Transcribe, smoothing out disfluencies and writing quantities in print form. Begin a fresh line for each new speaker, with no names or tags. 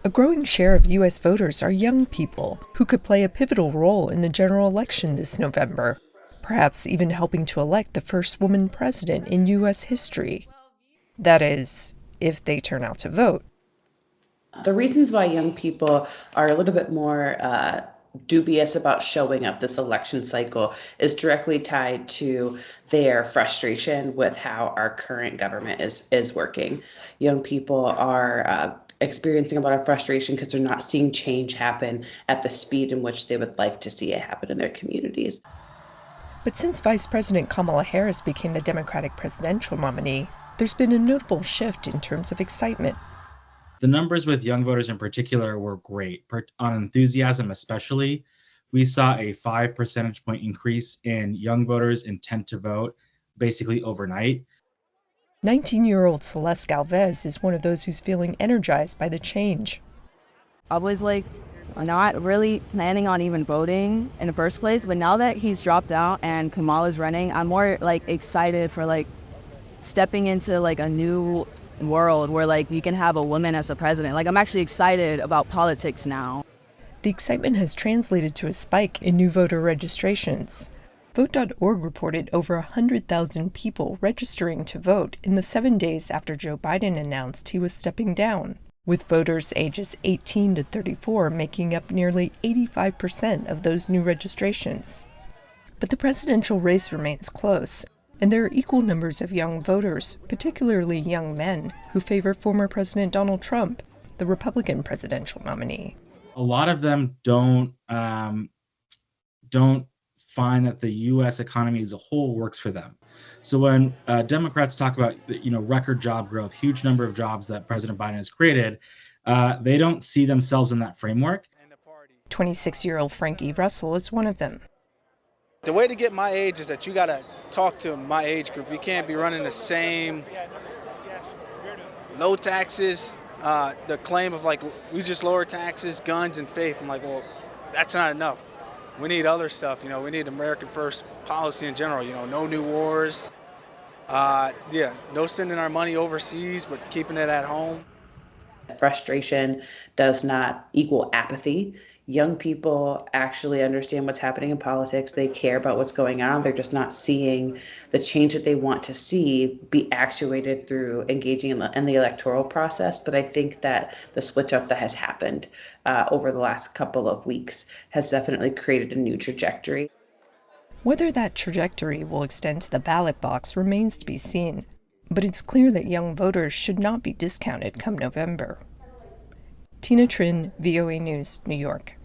A growing share of U.S. voters are young people who could play a pivotal role in the general election this November, perhaps even helping to elect the first woman president in U.S. history. That is, if they turn out to vote.
The reasons why young people are a little bit more dubious about showing up this election cycle is directly tied to their frustration with how our current government is working. Young people are experiencing a lot of frustration because they're not seeing change happen at the speed in which they would like to see it happen in their communities.
But since Vice President Kamala Harris became the Democratic presidential nominee, there's been a notable shift in terms of excitement.
The numbers with young voters in particular were great. On enthusiasm especially, we saw a 5 percentage point increase in young voters' intent to vote basically overnight.
19-year-old Celeste Galvez is one of those who's feeling energized by the change.
I was not really planning on even voting in the first place, but now that he's dropped out and Kamala's running, I'm more excited for stepping into a new world where you can have a woman as a president. I'm actually excited about politics now.
The excitement has translated to a spike in new voter registrations. Vote.org reported over 100,000 people registering to vote in the 7 days after Joe Biden announced he was stepping down, with voters ages 18 to 34 making up nearly 85% of those new registrations. But the presidential race remains close, and there are equal numbers of young voters, particularly young men, who favor former President Donald Trump, the Republican presidential nominee.
A lot of them don't find that the U.S. economy as a whole works for them. So when Democrats talk about record job growth, huge number of jobs that President Biden has created, they don't see themselves in that framework.
26-year-old Frankie Russell is one of them.
The way to get my age is that you got to talk to my age group. You can't be running the same low taxes, the claim of we just lower taxes, guns, and faith. I'm well, that's not enough. We need other stuff. We need American first policy in general. No new wars. No sending our money overseas, but keeping it at home.
Frustration does not equal apathy. Young people actually understand what's happening in politics. They care about what's going on. They're just not seeing the change that they want to see be actuated through engaging in the electoral process. But I think that the switch up that has happened over the last couple of weeks has definitely created a new trajectory.
Whether that trajectory will extend to the ballot box remains to be seen, but it's clear that young voters should not be discounted come November. Tina Trinh, VOA News, New York.